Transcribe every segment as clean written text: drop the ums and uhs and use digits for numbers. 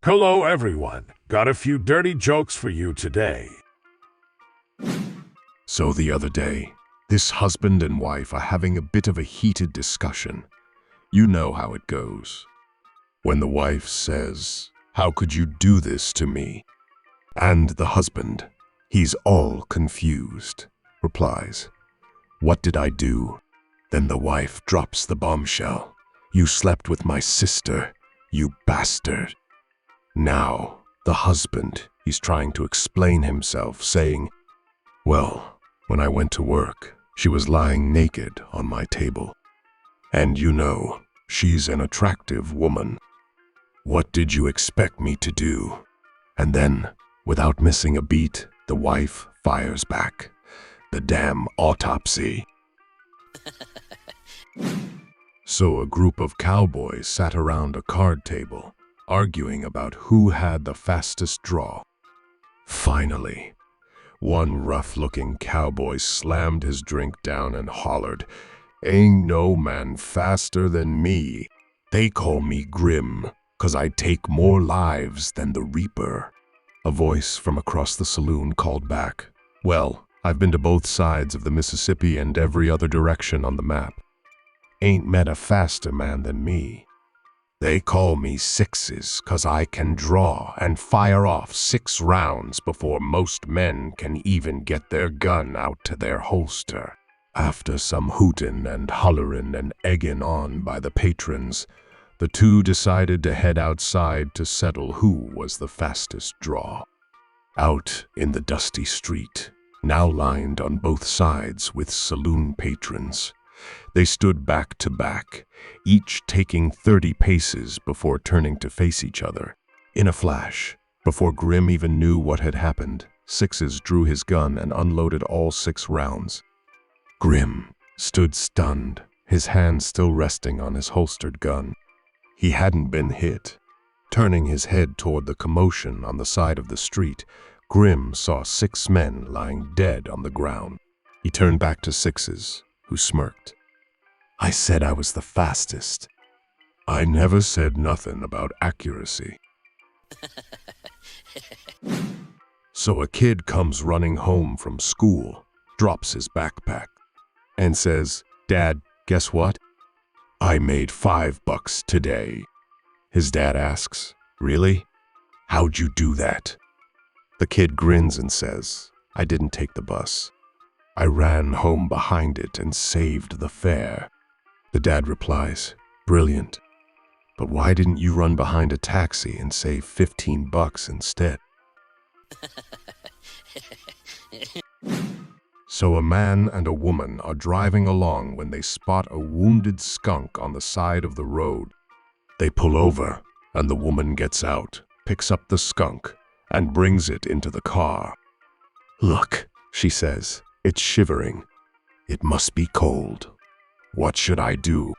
Hello, everyone. Got a few dirty jokes for you today. So the other day, this husband and wife are having a bit of a heated discussion. You know how it goes. When the wife says, "How could you do this to me?" And the husband, he's all confused, replies, "What did I do?" Then the wife drops the bombshell. "You slept with my sister, you bastard." Now, the husband, he's trying to explain himself, saying, "Well, when I went to work, she was lying naked on my table. And you know, she's an attractive woman. What did you expect me to do?" And then, without missing a beat, the wife fires back, "The damn autopsy." So a group of cowboys sat around a card table, arguing about who had the fastest draw. Finally, one rough-looking cowboy slammed his drink down and hollered, "Ain't no man faster than me. They call me Grim, 'cause I take more lives than the Reaper." A voice from across the saloon called back, "Well, I've been to both sides of the Mississippi and every other direction on the map. Ain't met a faster man than me. They call me Sixes 'cause I can draw and fire off 6 rounds before most men can even get their gun out to their holster." After some hootin' and hollerin' and eggin' on by the patrons, the two decided to head outside to settle who was the fastest draw. Out in the dusty street, now lined on both sides with saloon patrons, they stood back to back, each taking 30 paces before turning to face each other. In a flash, before Grim even knew what had happened, Sixes drew his gun and unloaded all 6 rounds. Grim stood stunned, his hand still resting on his holstered gun. He hadn't been hit. Turning his head toward the commotion on the side of the street, Grim saw 6 men lying dead on the ground. He turned back to Sixes, who smirked. "I said I was the fastest." "I never said nothing about accuracy." So a kid comes running home from school, drops his backpack, and says, "Dad, guess what? I made $5 today." His dad asks, "Really? How'd you do that?" The kid grins and says, "I didn't take the bus. I ran home behind it and saved the fare." The dad replies, "Brilliant. But why didn't you run behind a taxi and save $15 instead?" So a man and a woman are driving along when they spot a wounded skunk on the side of the road. They pull over, and the woman gets out, picks up the skunk, and brings it into the car. "Look," she says, "it's shivering. It must be cold. What should I do?"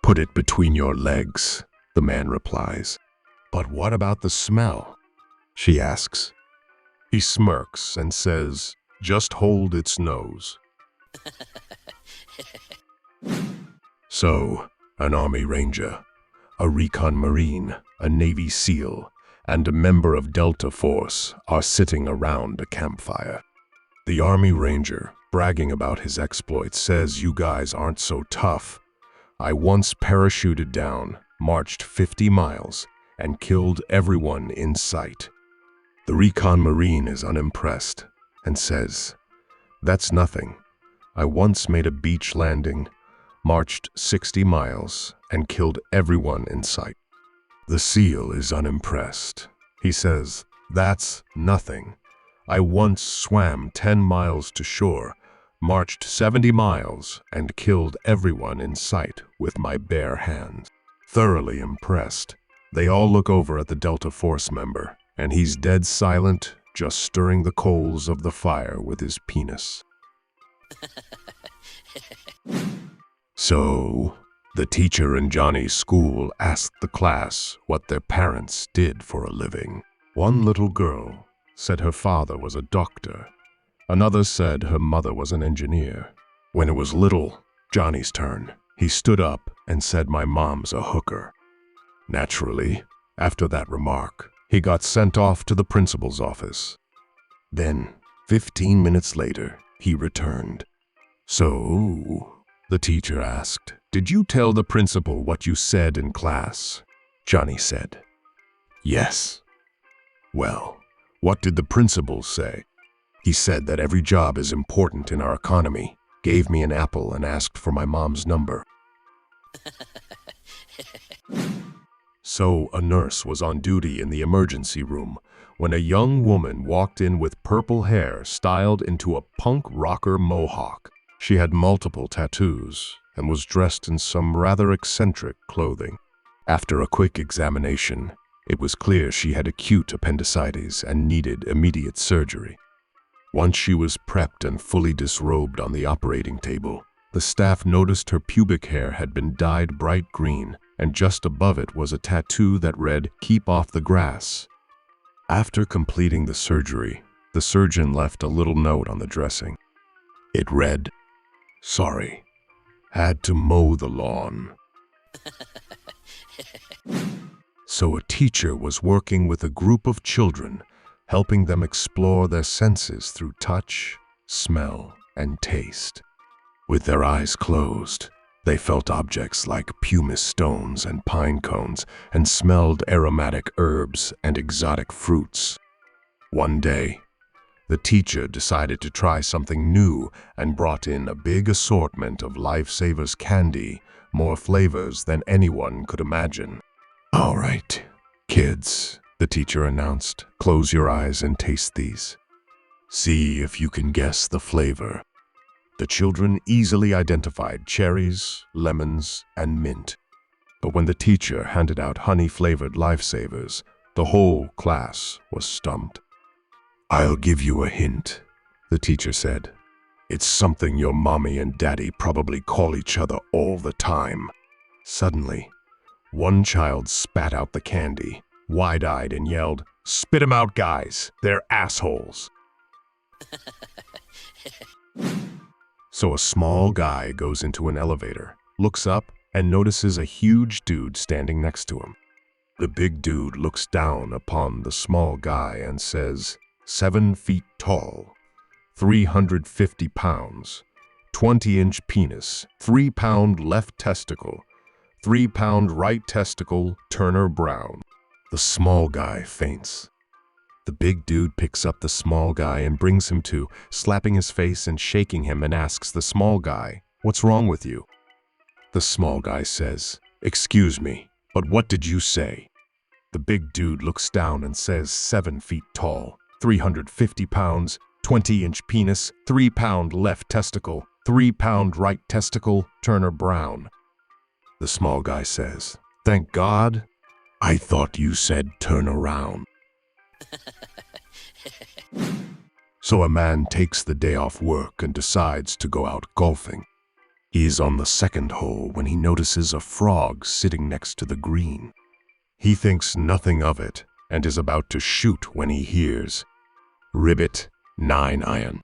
"Put it between your legs," the man replies. "But what about the smell?" she asks. He smirks and says, "Just hold its nose." So, an Army Ranger, a Recon Marine, a Navy SEAL, and a member of Delta Force are sitting around a campfire. The Army Ranger, bragging about his exploits, says, "You guys aren't so tough. I once parachuted down, marched 50 miles, and killed everyone in sight." The Recon Marine is unimpressed and says, "That's nothing. I once made a beach landing, marched 60 miles, and killed everyone in sight." The SEAL is unimpressed. He says, "That's nothing. I once swam 10 miles to shore, marched 70 miles, and killed everyone in sight with my bare hands." Thoroughly impressed, they all look over at the Delta Force member, and he's dead silent, just stirring the coals of the fire with his penis. So, the teacher in Johnny's school asked the class what their parents did for a living. One little girl said her father was a doctor. Another said her mother was an engineer. When it was little Johnny's turn, he stood up and said, "My mom's a hooker." Naturally, after that remark, He got sent off to the principal's office. Then, 15 minutes later, he returned. "So," the teacher asked, "did you tell the principal what you said in class?" Johnny said, "Yes." "Well, what did the principal say?" "He said that every job is important in our economy, gave me an apple and asked for my mom's number." So a nurse was on duty in the emergency room when a young woman walked in with purple hair styled into a punk rocker mohawk. She had multiple tattoos and was dressed in some rather eccentric clothing. After a quick examination, it was clear she had acute appendicitis and needed immediate surgery. Once she was prepped and fully disrobed on the operating table, the staff noticed her pubic hair had been dyed bright green, and just above it was a tattoo that read, "Keep off the grass." After completing the surgery, the surgeon left a little note on the dressing. It read, "Sorry, had to mow the lawn." So a teacher was working with a group of children, helping them explore their senses through touch, smell, and taste. With their eyes closed, they felt objects like pumice stones and pine cones and smelled aromatic herbs and exotic fruits. One day, the teacher decided to try something new and brought in a big assortment of lifesavers candy, more flavors than anyone could imagine. "All right, kids," the teacher announced, "close your eyes and taste these. See if you can guess the flavor." The children easily identified cherries, lemons, and mint. But when the teacher handed out honey-flavored lifesavers, the whole class was stumped. "I'll give you a hint," the teacher said. "It's something your mommy and daddy probably call each other all the time." Suddenly, one child spat out the candy, wide-eyed, and yelled, "Spit 'em out, guys! They're assholes!" So a small guy goes into an elevator, looks up, and notices a huge dude standing next to him. The big dude looks down upon the small guy and says, 7 feet tall, 350 pounds, 20-inch penis, 3-pound left testicle, 3-pound right testicle, Turner Brown. The small guy faints. The big dude picks up the small guy and brings him to, slapping his face and shaking him, and asks the small guy, "What's wrong with you?" The small guy says, "Excuse me, but what did you say?" The big dude looks down and says, 7 feet tall, 350 pounds, 20-inch penis, 3-pound left testicle, 3-pound right testicle, Turner Brown. The small guy says, "Thank God, I thought you said turn around." So a man takes the day off work and decides to go out golfing. He is on the second hole when he notices a frog sitting next to the green. He thinks nothing of it and is about to shoot when he hears, "Ribbit, 9-iron."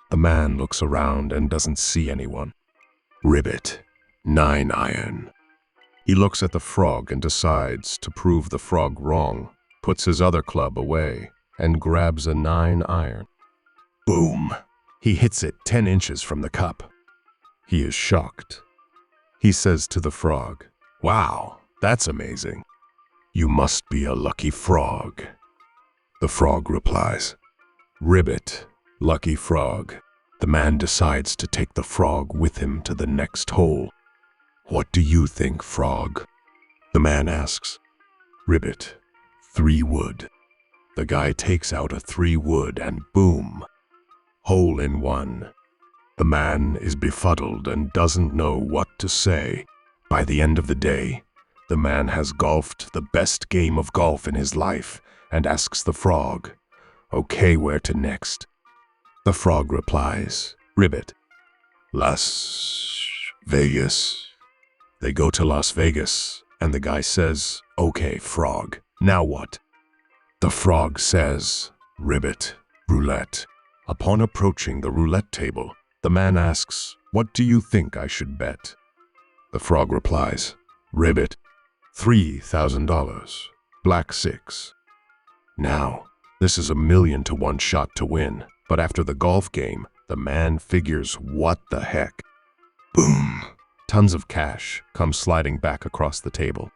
The man looks around and doesn't see anyone. "Ribbit, 9-iron." He looks at the frog and decides to prove the frog wrong, puts his other club away, and grabs a 9-iron. Boom! He hits it 10 inches from the cup. He is shocked. He says to the frog, "Wow, that's amazing. You must be a lucky frog." The frog replies, "Ribbit, lucky frog." The man decides to take the frog with him to the next hole. "What do you think, frog?" The man asks. "Ribbit, 3 wood." The guy takes out a 3 wood and boom, hole in one. The man is befuddled and doesn't know what to say. By the end of the day, the man has golfed the best game of golf in his life and asks the frog, "Okay, where to next?" The frog replies, "Ribbit, Las Vegas." They go to Las Vegas, and the guy says, "Okay, frog, now what?" The frog says, "Ribbit, roulette." Upon approaching the roulette table, the man asks, "What do you think I should bet?" The frog replies, "Ribbit, $3,000, black 6." Now, this is a 1,000,000 to 1 shot to win, but after the golf game, the man figures, what the heck? Boom! Tons of cash come sliding back across the table.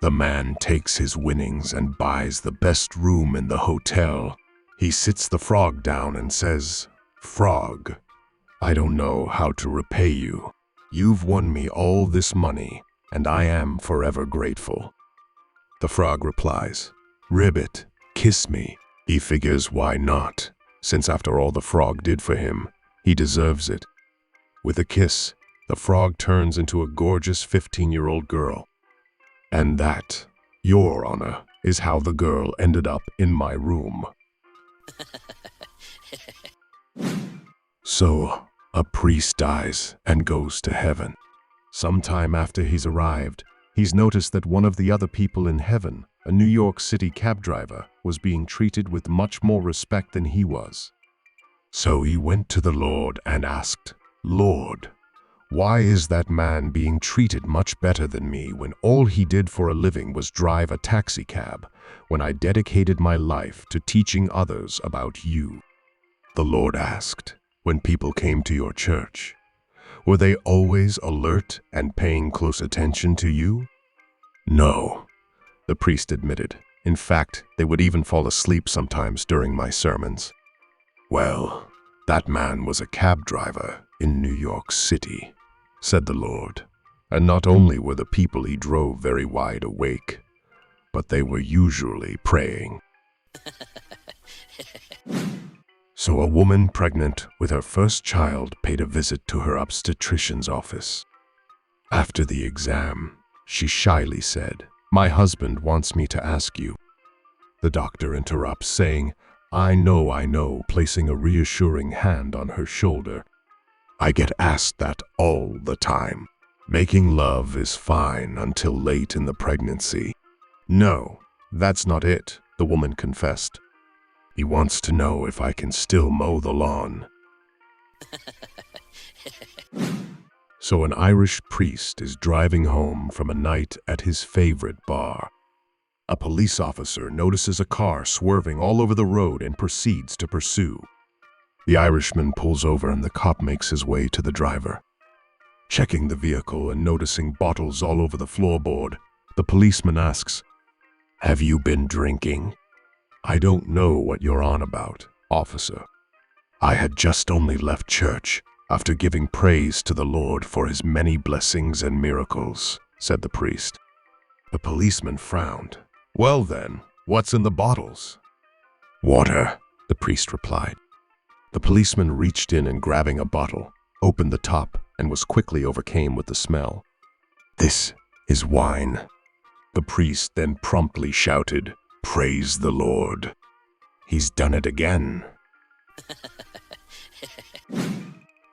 The man takes his winnings and buys the best room in the hotel. He sits the frog down and says, "Frog, I don't know how to repay you. You've won me all this money, and I am forever grateful." The frog replies, "Ribbit, kiss me." He figures, why not? Since after all the frog did for him, he deserves it. With a kiss, the frog turns into a gorgeous 15-year-old girl. And that, Your Honor, is how the girl ended up in my room. So, a priest dies and goes to heaven. Sometime after he's arrived, he's noticed that one of the other people in heaven, a New York City cab driver, was being treated with much more respect than he was. So he went to the Lord and asked, "Lord, why is that man being treated much better than me when all he did for a living was drive a taxi cab, when I dedicated my life to teaching others about you?" The Lord asked, "When people came to your church, were they always alert and paying close attention to you?" "No," the priest admitted. "In fact, they would even fall asleep sometimes during my sermons." "Well, that man was a cab driver in New York City," said the Lord. "And not only were the people he drove very wide awake, but they were usually praying." So a woman pregnant with her first child paid a visit to her obstetrician's office. After the exam, she shyly said, "My husband wants me to ask you." The doctor interrupts, saying, I know, placing a reassuring hand on her shoulder. "I get asked that all the time. Making love is fine until late in the pregnancy." "No, that's not it," the woman confessed. "He wants to know if I can still mow the lawn." So an Irish priest is driving home from a night at his favorite bar. A police officer notices a car swerving all over the road and proceeds to pursue. The Irishman pulls over and the cop makes his way to the driver. Checking the vehicle and noticing bottles all over the floorboard, the policeman asks, "Have you been drinking?" "I don't know what you're on about, officer. I had just only left church after giving praise to the Lord for his many blessings and miracles," said the priest. The policeman frowned. "Well then, what's in the bottles?" "Water," the priest replied. The policeman reached in and grabbing a bottle, opened the top and was quickly overcome with the smell. "This is wine." The priest then promptly shouted, "Praise the Lord. He's done it again."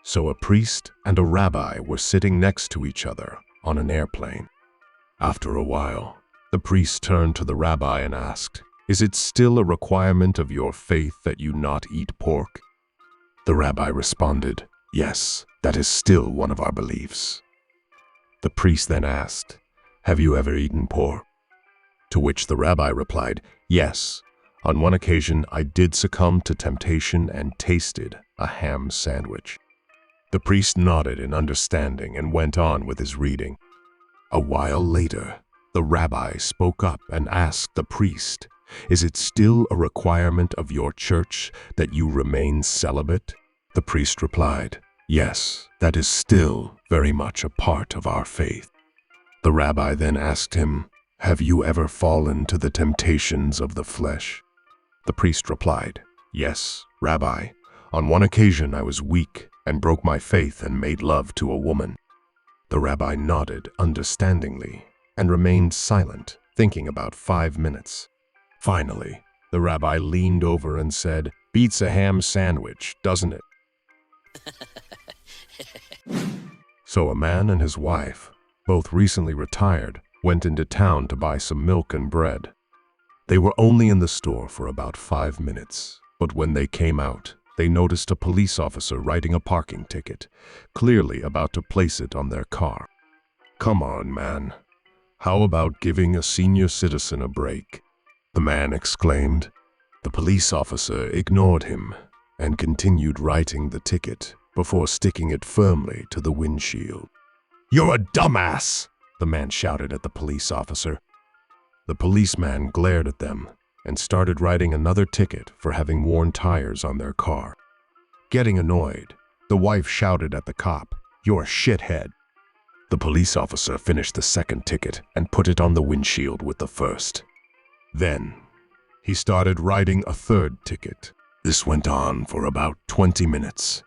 So a priest and a rabbi were sitting next to each other on an airplane. After a while, the priest turned to the rabbi and asked, "Is it still a requirement of your faith that you not eat pork?" The rabbi responded, "Yes, that is still one of our beliefs." The priest then asked, "Have you ever eaten pork?" To which the rabbi replied, "Yes, on one occasion I did succumb to temptation and tasted a ham sandwich." The priest nodded in understanding and went on with his reading. A while later, the rabbi spoke up and asked the priest, "Is it still a requirement of your church that you remain celibate?" The priest replied, "Yes, that is still very much a part of our faith." The rabbi then asked him, "Have you ever fallen to the temptations of the flesh?" The priest replied, "Yes, Rabbi. On one occasion I was weak and broke my faith and made love to a woman." The rabbi nodded understandingly and remained silent, thinking about 5 minutes. Finally, the rabbi leaned over and said, "Beats a ham sandwich, doesn't it?" So a man and his wife, both recently retired, went into town to buy some milk and bread. They were only in the store for about 5 minutes, but when they came out, they noticed a police officer writing a parking ticket, clearly about to place it on their car. "Come on, man. How about giving a senior citizen a break?" the man exclaimed. The police officer ignored him and continued writing the ticket before sticking it firmly to the windshield. "You're a dumbass!" the man shouted at the police officer. The policeman glared at them and started writing another ticket for having worn tires on their car. Getting annoyed, the wife shouted at the cop, "You're a shithead." The police officer finished the second ticket and put it on the windshield with the first. Then, he started writing a third ticket. This went on for about 20 minutes.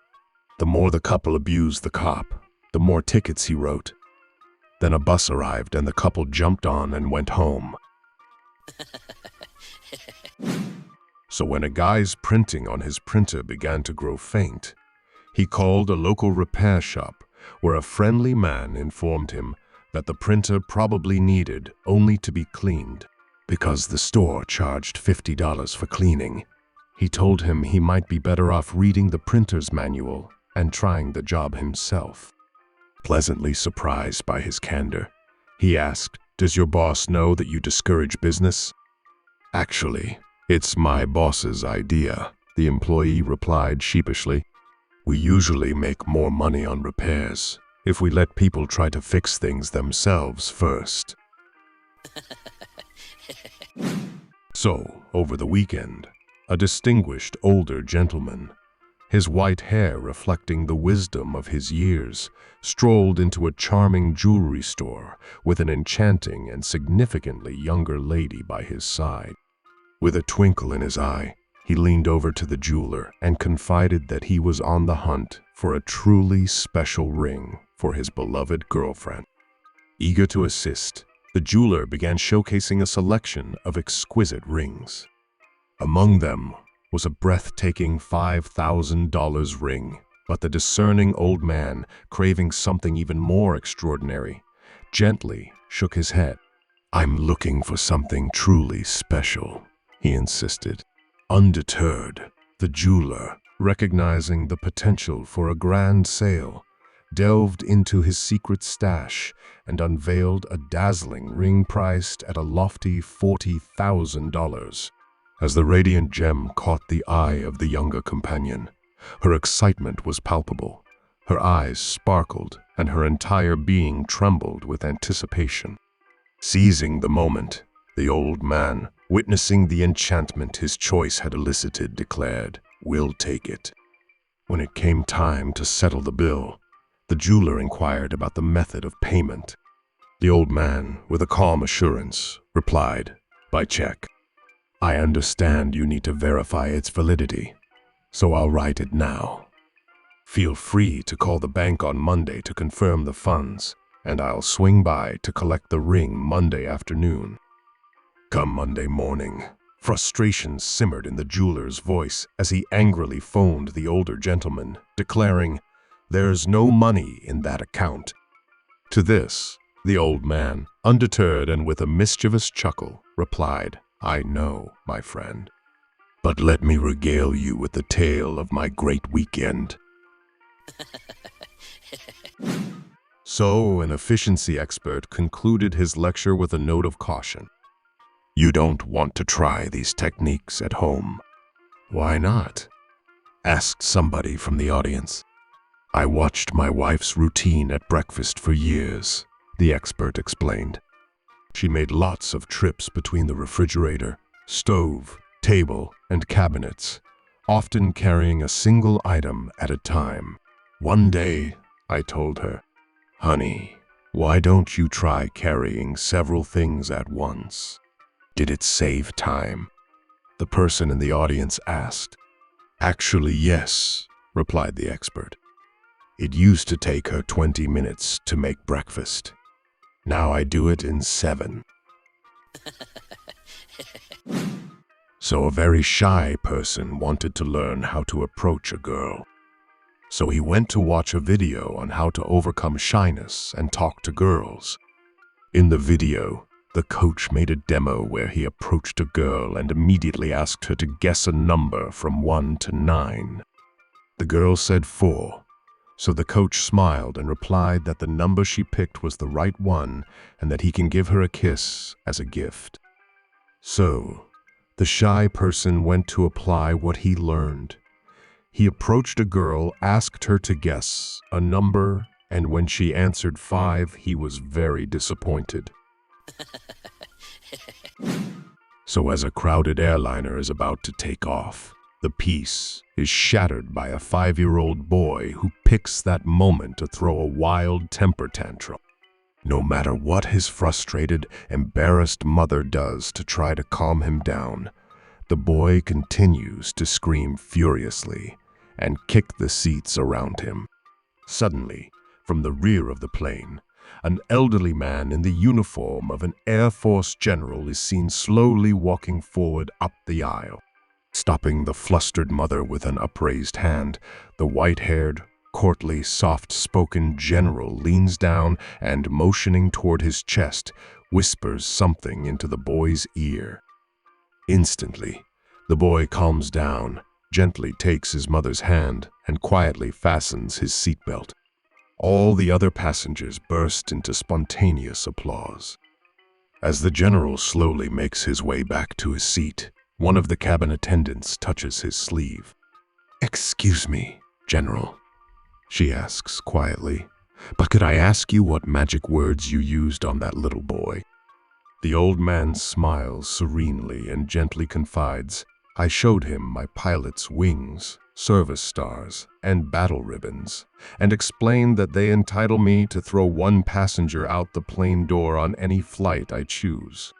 The more the couple abused the cop, the more tickets he wrote. Then a bus arrived and the couple jumped on and went home. So when a guy's printing on his printer began to grow faint, he called a local repair shop where a friendly man informed him that the printer probably needed only to be cleaned because the store charged $50 for cleaning. He told him he might be better off reading the printer's manual and trying the job himself. Pleasantly surprised by his candor, he asked, "Does your boss know that you discourage business?" "Actually, it's my boss's idea," the employee replied sheepishly. "We usually make more money on repairs if we let people try to fix things themselves first." So, over the weekend, a distinguished older gentleman, his white hair reflecting the wisdom of his years, strolled into a charming jewelry store with an enchanting and significantly younger lady by his side. With a twinkle in his eye, he leaned over to the jeweler and confided that he was on the hunt for a truly special ring for his beloved girlfriend. Eager to assist, the jeweler began showcasing a selection of exquisite rings. Among them was a breathtaking $5,000 ring, but the discerning old man, craving something even more extraordinary, gently shook his head. "I'm looking for something truly special," he insisted. Undeterred, the jeweler, recognizing the potential for a grand sale, delved into his secret stash and unveiled a dazzling ring priced at a lofty $40,000. As the radiant gem caught the eye of the younger companion, her excitement was palpable. Her eyes sparkled and her entire being trembled with anticipation. Seizing the moment, the old man, witnessing the enchantment his choice had elicited, declared, "We'll take it." When it came time to settle the bill, the jeweler inquired about the method of payment. The old man, with a calm assurance, replied, "By check. I understand you need to verify its validity, so I'll write it now. Feel free to call the bank on Monday to confirm the funds, and I'll swing by to collect the ring Monday afternoon." Come Monday morning, frustration simmered in the jeweler's voice as he angrily phoned the older gentleman, declaring, "There's no money in that account." To this, the old man, undeterred and with a mischievous chuckle, replied, "I know, my friend, but let me regale you with the tale of my great weekend." So, an efficiency expert concluded his lecture with a note of caution. "You don't want to try these techniques at home." "Why not?" asked somebody from the audience. "I watched my wife's routine at breakfast for years," the expert explained. She made lots of trips between the refrigerator, stove, table, and cabinets, often carrying a single item at a time. One day, I told her, "Honey, why don't you try carrying several things at once?" "Did it save time?" the person in the audience asked. "Actually, yes," replied the expert. "It used to take her 20 minutes to make breakfast. Now I do it in 7. So a very shy person wanted to learn how to approach a girl. So he went to watch a video on how to overcome shyness and talk to girls. In the video, the coach made a demo where he approached a girl and immediately asked her to guess a number from 1 to 9. The girl said 4, so the coach smiled and replied that the number she picked was the right one and that he can give her a kiss as a gift. So, The shy person went to apply what he learned. He approached a girl, asked her to guess a number, and when she answered 5, he was very disappointed. So as a crowded airliner is about to take off, the peace is shattered by a 5-year-old boy who picks that moment to throw a wild temper tantrum. No matter what his frustrated, embarrassed mother does to try to calm him down, the boy continues to scream furiously and kick the seats around him. Suddenly, from the rear of the plane, an elderly man in the uniform of an Air Force general is seen slowly walking forward up the aisle. Stopping the flustered mother with an upraised hand, the white-haired, courtly, soft-spoken general leans down and, motioning toward his chest, whispers something into the boy's ear. Instantly, the boy calms down, gently takes his mother's hand, and quietly fastens his seatbelt. All the other passengers burst into spontaneous applause. As the general slowly makes his way back to his seat, one of the cabin attendants touches his sleeve. "Excuse me, General," she asks quietly, "but could I ask you what magic words you used on that little boy?" The old man smiles serenely and gently confides, "I showed him my pilot's wings, service stars, and battle ribbons, and explained that they entitle me to throw one passenger out the plane door on any flight I choose."